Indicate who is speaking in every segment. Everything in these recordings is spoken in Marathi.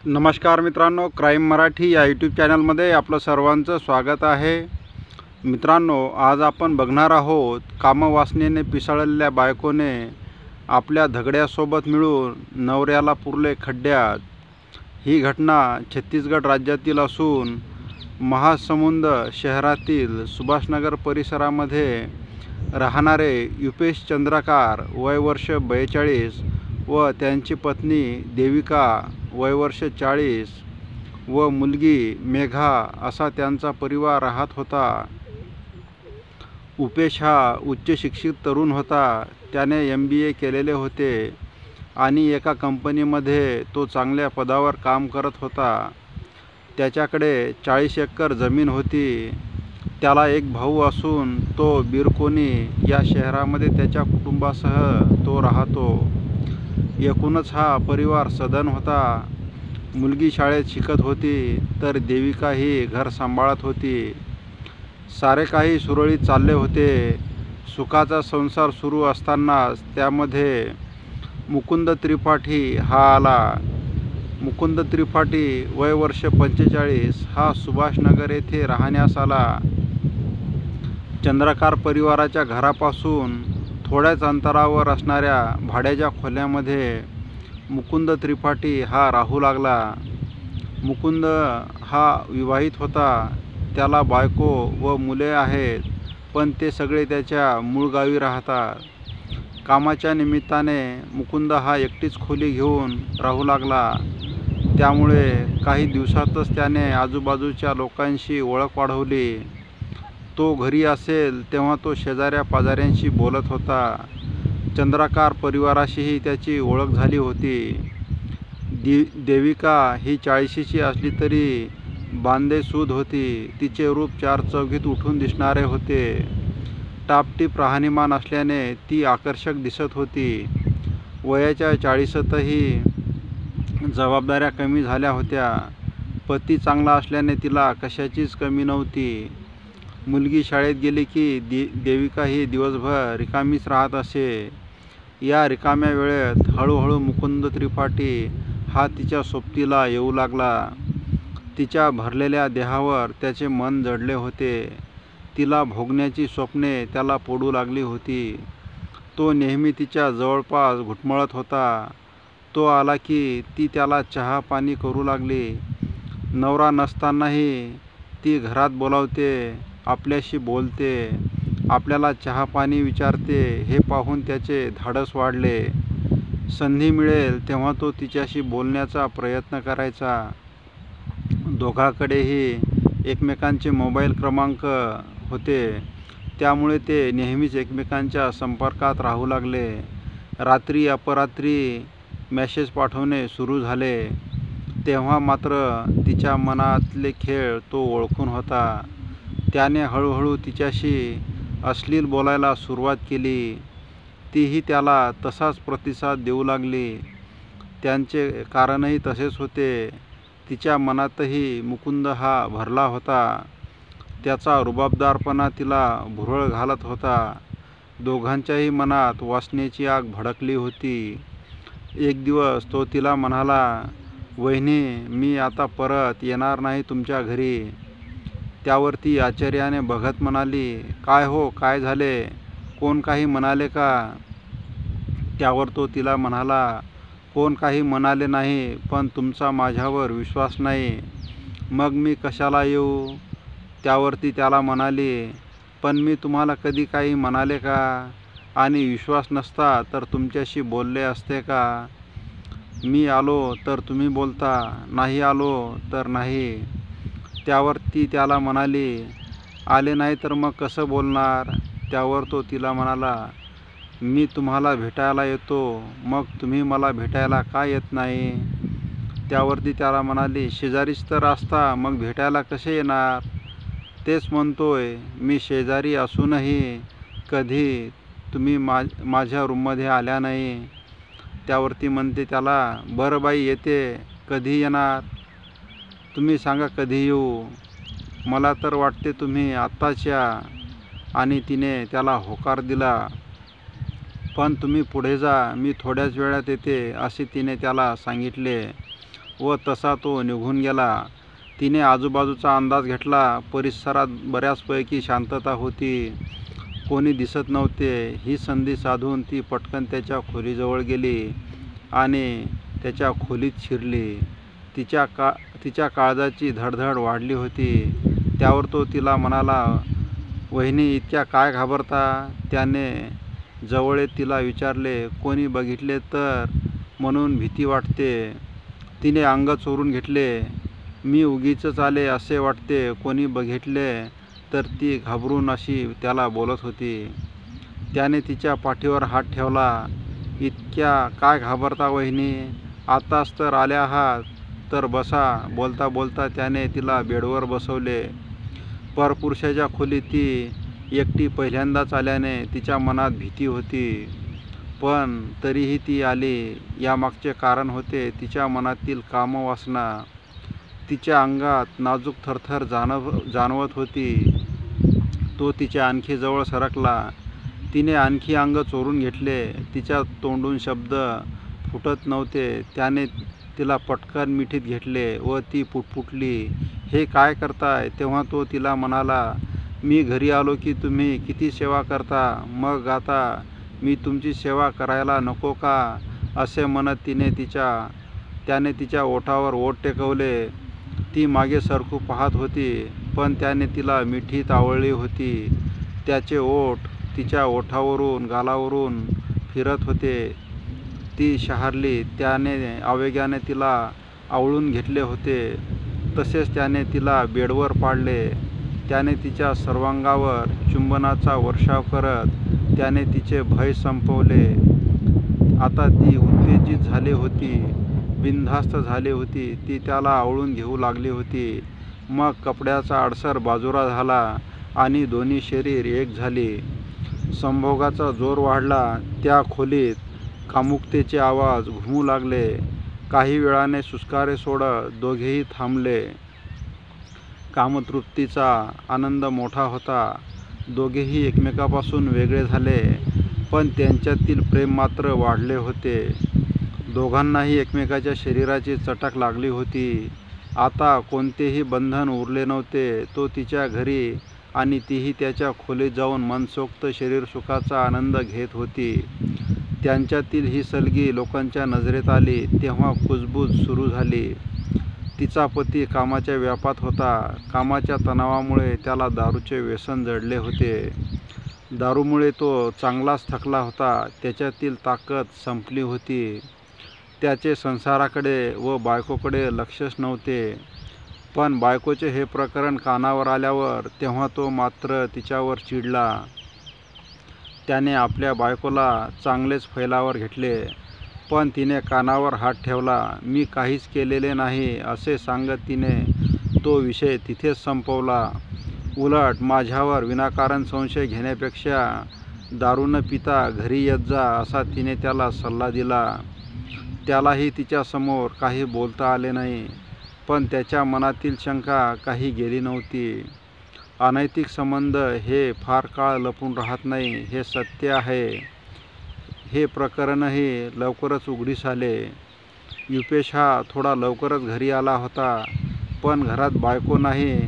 Speaker 1: नमस्कार मित्रांनो, क्राईम मराठी या यूट्यूब चॅनलमध्ये आपलं सर्वांचं स्वागत आहे। मित्रांनो, आज आपण बघणार आहोत कामवासनेने पिसाळलेल्या बायकोने आपल्या धगड्यासोबत मिळून नवऱ्याला पुरले खड्ड्यात। ही घटना छत्तीसगड राज्यातील असून महासमुंद शहरातील सुभाषनगर परिसरामध्ये राहणारे युपेश चंद्रकार वय वर्ष 42 व त्यांची पत्नी देविका वय वर्ष 40 व मुलगी मेघा असा त्यांचा परिवार राहत होता। उपेश हा उच्च शिक्षित तरुण होता। त्याने MBA केलेले होते आणि एका कंपनीमध्ये तो चांगल्या पदावर काम करत होता। त्याच्याकडे 40 एकर जमीन होती। त्याला एक भाऊ असून तो बिरकोनी या शहरामध्ये त्याच्या कुटुंबासह तो राहतो। एकूणच हा परिवार सधन होता। मुलगी शाळेत शिकत होती तर देविका ही घर सांभाळत होती। सारे काही सुरळीत चालले होते। सुखाचा संसार सुरू असतानाच त्यामध्ये मुकुंद त्रिपाठी हा आला। मुकुंद त्रिपाठी वय वर्ष 45 हा सुभाषनगर येथे राहण्यास आला। चंद्रकार परिवाराच्या घरापासून थोड्याच अंतरावर असणाऱ्या भाड्याच्या खोल्यामध्ये मुकुंद त्रिपाठी हा राहू लागला। मुकुंद हा विवाहित होता। त्याला बायको व मुले आहेत, पण ते सगळे त्याच्या मूळ गावी राहतात। कामाच्या निमित्ताने मुकुंद हा एकटीच खोली घेऊन राहू लागला। त्यामुळे काही दिवसातच त्याने आजूबाजूच्या लोकांशी ओळख वाढवली। तो घरी असेल तेव्हा तो शेजाऱ्या पाजाऱ्यांशी बोलत होता। चंद्रकार परिवाराशीही त्याची ओळख झाली होती। देविका ही 40ची असली तरी बांधेसूद होती। तिचे रूप चारचौघीत उठून दिसणारे होते। टापटीप राहणीमान असल्याने ती आकर्षक दिसत होती। वयाच्या 40तही जबाबदाऱ्या कमी झाल्या होत्या। पती चांगला असल्याने तिला कशाचीच कमी नव्हती। मुलगी शाळेत गेली की देविका ही दिवसभर रिकामीच राहत असे। या रिकाम्या वेळेत हळूहळू मुकुंद त्रिपाठी हा तिच्या सोबतीला येऊ लागला। तिच्या भरलेल्या देहावर त्याचे मन जडले होते। तिला भोगण्याची स्वप्ने त्याला पडू लागली होती। तो नेहमी तिच्या जवळपास घुटमळत होता। तो आला की ती त्याला चहा पाणी करू लागली। नवरा नसतानाही ती घरात बोलावते, आपल्याशी बोलते, आपल्याला चहा पाणी विचारते। हे पाहून त्याचे धाडस वाढले। संधी मिळेल तेव्हा तो तिच्याशी बोलण्याचा प्रयत्न करायचा। दोघांकडेही एकमेकांचे मोबाईल क्रमांक होते, त्यामुळे ते नेहमीच एकमेकांच्या संपर्कात राहू लागले। रात्री अपरात्री मेसेज पाठवणे सुरू झाले। तेव्हा मात्र तिच्या मनातले खेळ तो ओळखून होता। त्याने हळूहळू तिच्याशी अश्लील बोलायला सुरुवात केली। तीही त्याला तसाच प्रतिसाद देऊ लागली। त्यांचे कारणही तसेच होते। तिच्या मनातही मुकुंद हा भरला होता। त्याचा रुबाबदारपणा तिला भुरळ घालत होता। दोघांच्याही मनात वासनेची आग भडकली होती। एक दिवस तो तिला म्हणाला, वहिनी, मी आता परत येणार नाही तुमच्या घरी। त्यावर ती आश्चर्याने बघत म्हणाली, काय हो, काय झाले? कोण काही म्हणाले का? त्यावर तो तिला म्हणाला, कोण काही म्हणाले नाही, पण तुमचा माझ्यावर विश्वास नाही, मग मी कशाला येऊ? त्यावर ती त्याला म्हणाली, पण मी तुम्हाला कधी काही म्हणाले का? आणि विश्वास नसता तर तुमच्याशी बोलले असते का? मी आलो तर तुम्ही बोलता, नाही आलो तर नाही। त्यावर ती त्याला म्हणाली, आले नाही तर मग कसं बोलणार? त्यावर तो तिला म्हणाला, मी तुम्हाला भेटायला येतो, मग तुम्ही मला भेटायला का येत नाही? त्यावरती त्याला म्हणाली, शेजारीच तर असता, मग भेटायला कसे येणार? तेच म्हणतोय, मी शेजारी असूनही कधी तुम्ही माझ्या रूममध्ये आल्या नाही। त्यावरती म्हणते त्याला, बरं बाई, येते, कधी येणार? तुम्ही सांगा कधी येऊ? मला तर वाटते तुम्ही आत्ताच या। आणि तिने त्याला होकार दिला, पण तुम्ही पुढे जा, मी थोड्याच वेळात येते, असे तिने त्याला सांगितले। व तसा तो निघून गेला. तिने आजूबाजूचा अंदाज घेतला. परिसरात बऱ्याचपैकी शांतता होती. कोणी दिसत नव्हते. ही संधी साधून ती पटकन त्याच्या खोलीजवळ गेली आणि त्याच्या खोलीत शिरली. तिच्या काळजाची धडधड वाढली होती. त्यावर तो तिला म्हणाला, "वहिनी, इतक्या काय घाबरता?" त्याने जवळ येत तिला विचारले, "कोणी बघितले तर म्हणून भीती वाटते." तिने अंग चोरून घेतले. "मी उगीचच आले असे वाटते. कोणी बघितले तर." ती घाबरून अशी त्याला बोलत होती. त्याने तिच्या पाठीवर हात ठेवला. "इतक्या काय घाबरता वहिनी? आताच तर आल्या आहात, तर बसा." बोलता बोलता त्याने तिला बेडवर बसवले. परपुरुषाच्या खोलीत ती एकटी पहिल्यांदाच आल्याने तिच्या मनात भीती होती. पण तरीही ती आली. यामागचे कारण होते तिच्या मनातील कामवासना. तिच्या अंगात नाजूक थरथर जाणवत होती. तो तिच्या आणखी जवळ सरकला. तिने आणखी अंग चोरून घेतले. तिच्या तोंडून शब्द फुटत नव्हते. त्याने तिला पटकन मिठीत घेतले व ती पुटपुटली, "हे काय करताय?" तेव्हा तो तिला म्हणाला, "मी घरी आलो की तुम्ही किती सेवा करता, मग आता मी तुमची सेवा करायला नको का?" असे म्हणत त्याने तिच्या ओठावर ओठ टेकवले. ती मागे सरकू पाहत होती, पण त्याने तिला मिठीत आवळली होती. त्याचे ओठ तिच्या ओठावरून गालावरून फिरत होते. ती शहारली. त्याने आवेगाने तिला आवळून घेतले होते. तसेच त्याने तिला बेडवर पाडले. त्याने तिच्या सर्वांगावर चुंबनाचा वर्षाव करत त्याने तिचे भय संपवले. आता ती उत्तेजित झाली होती, बिनधास्त झाली होती. ती त्याला आवळून घेऊ लागली होती. मग कपड्याचा अडसर बाजूला झाला आणि दोन्ही शरीर एक झाली. संभोगाचा जोर वाढला. त्या खोलीत कामुकतेचे आवाज घुमू लागले. काही वेळाने सुस्कारे सोडत दोघेही थांबले. कामतृप्तीचा आनंद मोठा होता. दोघेही एकमेकापासून वेगळे झाले, पण त्यांच्यातील प्रेम मात्र वाढले होते. दोघांनाही एकमेकाच्या शरीराची चटक लागली होती. आता कोणतेही बंधन उरले नव्हते. तो तिच्या घरी आणि तीही त्याच्या खोलीत जाऊन मनसोक्त शरीरसुखाचा आनंद घेत होती. त्यांच्यातील ही सलगी लोकांच्या नजरेत आली तेव्हा कुजबूज सुरू झाली. तिचा पती कामाच्या व्यापात होता. कामाच्या तणावामुळे त्याला दारूचे व्यसन जडले होते. दारूमुळे तो चांगलाच थकला होता. त्याच्यातील ताकद संपली होती. त्याचे संसाराकडे व बायकोकडे लक्षच नव्हते. पण बायकोचे हे प्रकरण कानावर आल्यावर तेव्हा तो मात्र तिच्यावर चिडला. त्याने आपल्या बायकोला चांगलेच फैलावर घेतले, पण तिने कानावर हात ठेवला. "मी काहीच केलेले नाही," असे सांगत तिने तो विषय तिथेच संपवला. उलट माझ्यावर विनाकारण संशय घेण्यापेक्षा दारू न पिता घरी येत जा, असा तिने त्याला सल्ला दिला. त्यालाही तिच्यासमोर काही बोलता आले नाही, पण त्याच्या मनातील शंका काही गेली नव्हती. अनैतिक संबंध हे फार काळ लपून राहत नाही, हे सत्य आहे. हे प्रकरणही लवकरच उघडीस आले. युपेश हा थोडा लवकरच घरी आला होता, पण घरात बायको नाही.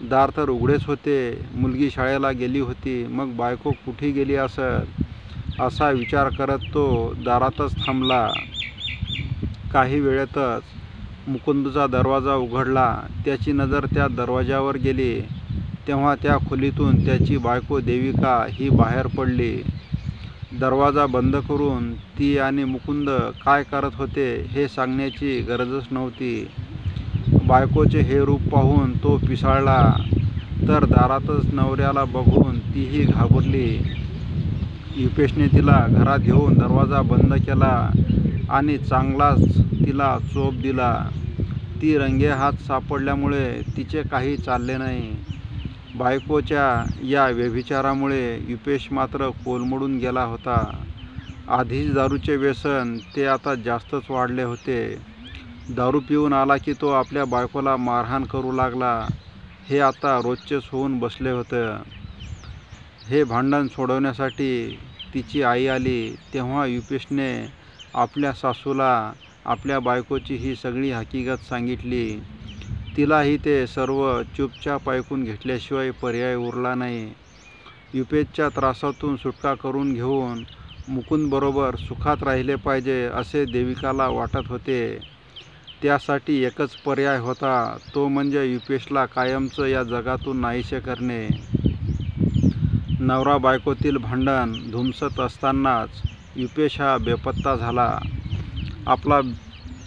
Speaker 1: दार तर उघडेच होते. मुलगी शाळेला गेली होती. मग बायको कुठे गेली असत, असा विचार करत तो दारातच थांबला. काही वेळातच मुकुंदचा दरवाजा उघडला. त्याची नजर त्या दरवाजावर गेली तेव्हा त्या खोलीतून त्याची बायको देविका ही बाहेर पडली. दरवाजा बंद करून ती आणि मुकुंद काय करत होते हे सांगण्याची गरजच नव्हती. बायकोचे हे रूप पाहून तो पिसाळला, तर दारातच नवऱ्याला बघून तीही घाबरली. युपेशने तिला घरात घेऊन दरवाजा बंद केला आणि चांगलाच तिला चोप दिला. ती रंगेहात सापडल्यामुळे तिचे काही चालले नाही. बायकोच्या या व्यभिचारामुळे युपेश मात्र कोलमडून गेला होता. आधीच दारूचे व्यसन ते आता जास्तच वाढले होते. दारू पिऊन आला की तो आपल्या बायकोला मारहाण करू लागला. हे आता रोजचेच होऊन बसले होते. हे भांडण सोडवण्यासाठी तिची आई आली तेव्हा युपेशने आपल्या सासूला आपल्या बायकोची ही सगळी हकीकत सांगितली. तिलाही ते सर्व चुपचाप ऐकून घेतल्याशिवाय पर्याय उरला नाही. युपेशच्या त्रासातून सुटका करून घेऊन मुकुंदबरोबर सुखात राहिले पाहिजे असे देविकाला वाटत होते. त्यासाठी एकच पर्याय होता, तो म्हणजे युपेशला कायमचं या जगातून नाहीसे करणे. नवरा बायकोतील भांडण धुमसत असतानाच युपेश हा बेपत्ता झाला. आपला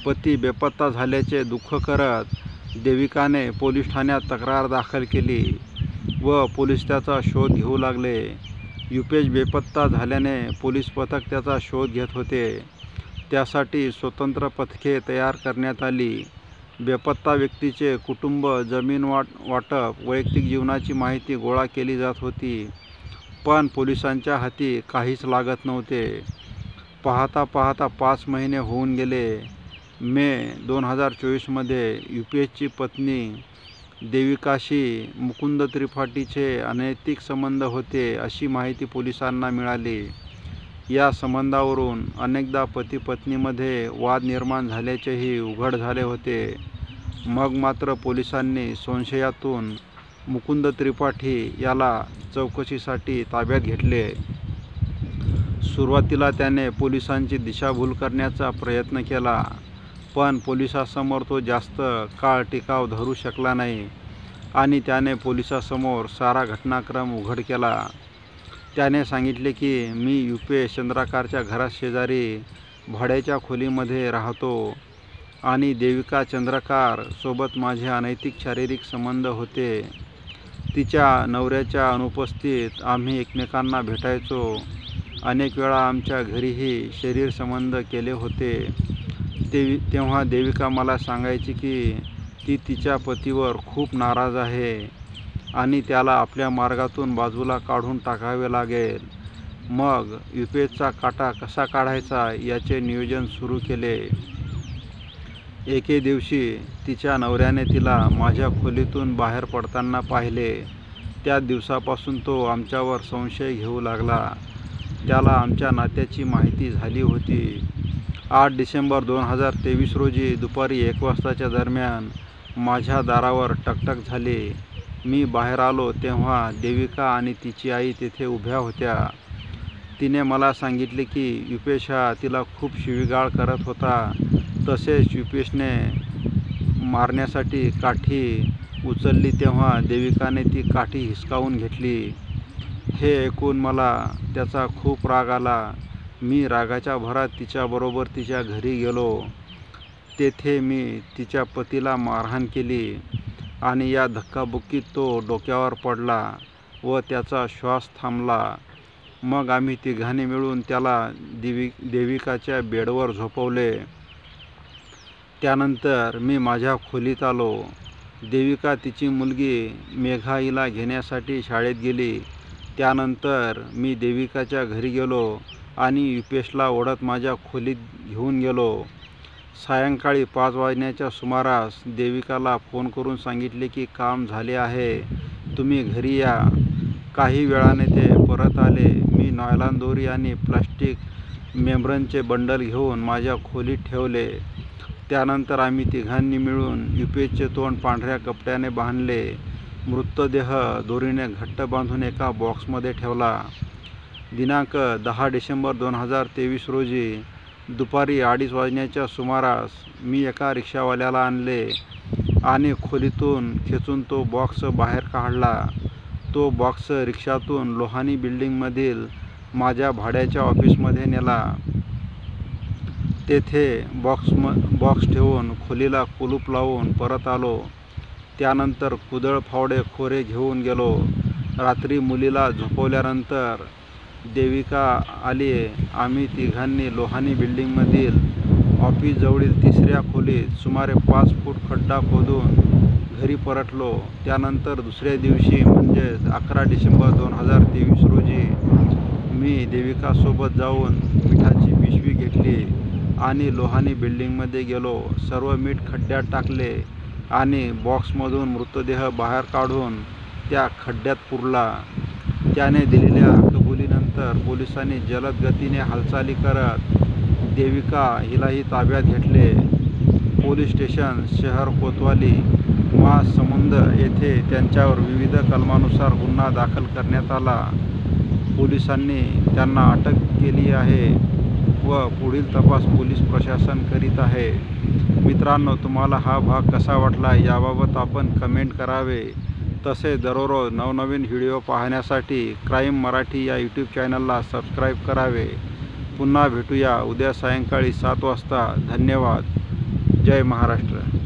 Speaker 1: पती बेपत्ता झाल्याचे दुःख करत देविकाने पोलीस ठाण्यात तक्रार दाखल केली व पोलीस त्याचा शोध घेऊ लागले. युपेश बेपत्ता झाल्याने पोलीस पथक त्याचा शोध घेत होते. त्यासाठी स्वतंत्र पथके तयार करण्यात आली. बेपत्ता व्यक्तीचे कुटुंब, जमीन वाटप, वैयक्तिक जीवनाची माहिती गोळा केली जात होती, पण पोलिसांच्या हाती काहीच लागत नव्हते. पाहता पाहता 5 महिने होऊन गेले. मे 2024मध्ये युपेशची पत्नी देविकाशी मुकुंद त्रिपाठीचे अनैतिक संबंध होते अशी माहिती पोलिसांना मिळाली. या संबंधावरून अनेकदा पती पत्नीमध्ये वाद निर्माण झाल्याचेही उघड झाले होते. मग मात्र पोलिसांनी संशयातून मुकुंद त्रिपाठी याला चौकशीसाठी ताब्यात घेतले. सुरुवातीला त्याने पोलिसांची दिशाभूल करण्याचा प्रयत्न केला, पण पोलिसांसमोर तो जास्त काळ टिकाव धरू शकला नाही आणि त्याने पोलिसांसमोर सारा घटनाक्रम उघड केला. त्याने सांगितले की मी युपेश चंद्रकारच्या घराशेजारी भाड्याच्या खोलीमध्ये राहतो आणि देविका चंद्रकार सोबत माझे अनैतिक शारीरिक संबंध होते. तिच्या नवऱ्याच्या अनुपस्थितीत आम्ही एकमेकांना भेटायचो. अनेक वेळा आमच्या घरीही शरीर संबंध केले होते. तेव्हा देविका मला सांगायची की ती तिच्या पतीवर खूप नाराज आहे आणि त्याला आपल्या मार्गातून बाजूला काढून टाकावे लागेल. मग युपेशचा काटा कसा काढायचा याचे नियोजन सुरू केले. एके दिवशी तिच्या नवऱ्याने तिला माझ्या खोलीतून बाहेर पडताना पाहिले. त्या दिवसापासून तो आमच्यावर संशय घेऊ लागला. त्याला आमच्या नात्याची माहिती झाली होती. 8 डिसेंबर 2023 रोजी दुपारी 1 वाजताच्या दरम्यान माझ्या दारावर टकटक झाली. मी बाहेर आलो तेव्हा देविका आणि तिची आई तेथे उभ्या होत्या. तिने मला सांगितले की युपेश हा तिला खूप शिवीगाळ करत होता. तसेच युपेशने मारण्यासाठी काठी उचलली तेव्हा देविकाने ती काठी हिसकावून घेतली. हे ऐकून मला त्याचा खूप राग आला. मी रागाच्या भरात तिच्याबरोबर तिच्या घरी गेलो. तेथे मी तिच्या पतीला मारहाण केली आणि या धक्काबुक्कीत तो डोक्यावर पडला व त्याचा श्वास थांबला. मग आम्ही तिघांनी मिळून त्याला देविकाच्या बेडवर झोपवले. त्यानंतर मी माझ्या खोलीत आलो. देविका तिची मुलगी मेघा हिला घेण्यासाठी शाळेत गेली. त्यानंतर मी देविकाच्या घरी गेलो आणि युपेशला ओढत माझ्या खोलीत घेऊन गेलो. सायंकाळी 5 वाजण्याच्या सुमारास देविकाला फोन करून सांगितले की काम झाले आहे, तुम्ही घरी या. काही वेळाने ते परत आले. मी नायलॉन दोरी आणि प्लास्टिक मेम्ब्रेनचे बंडल घेऊन माझ्या खोलीत ठेवले. त्यानंतर आम्ही तिघांनी मिळून युपेशचे तोंड पांढऱ्या कपड्याने बांधले. मृतदेह दोरीने घट्ट बांधून एका बॉक्समध्ये ठेवला. दिनांक 10 डिसेंबर 2023 रोजी दुपारी 2:30 वाजण्याच्या सुमारास मी एका रिक्षावाल्याला आणले आणि खोलीतून खेचून तो बॉक्स बाहेर काढला. तो बॉक्स रिक्षातून लोहानी बिल्डिंगमधील माझ्या भाड्याच्या ऑफिसमध्ये नेला. तेथे बॉक्स ठेवून खोलीला कुलूप लावून परत आलो. त्यानंतर कुदळ फावडे खोरे घेऊन गेलो. रात्री मुलीला झोपवल्यानंतर देविका आली. आम्ही तिघांनी लोहानी बिल्डिंगमधील ऑफिसजवळील 3ऱ्या खोलीत सुमारे 5 फूट खड्डा खोदून घरी परतलो. त्यानंतर दुसऱ्या दिवशी म्हणजेच 11 डिसेंबर 2023 रोजी मी देविकासोबत जाऊन मिठाची पिशवी घेतली आणि लोहानी बिल्डिंगमध्ये गेलो. सर्व मीठ खड्ड्यात टाकले आणि बॉक्समधून मृतदेह बाहेर काढून त्या खड्ड्यात पुरला. त्याने दिलेल्या कबुलीनंतर पोलिसांनी जलद गतीने हालचाली करत देविका हिलाही ताब्यात घेतले. पोलीस स्टेशन शहर कोतवाली महासमुंद येथे त्यांच्यावर विविध कलमानुसार गुन्हा दाखल करण्यात आला. पोलिसांनी त्यांना अटक केली आहे व पुढील तपास पोलीस प्रशासन करीत आहे. मित्रांनो, तुम्हाला हा भाग कसा वाटला याबाबत आपण कमेंट करावे. तसेच दररोज नवनवीन व्हिडिओ पाहण्यासाठी क्राईम मराठी या यूट्यूब चॅनलला सबस्क्राईब करावे. पुन्हा भेटूया उद्या सायंकाळी 7 वाजता. धन्यवाद. जय महाराष्ट्र.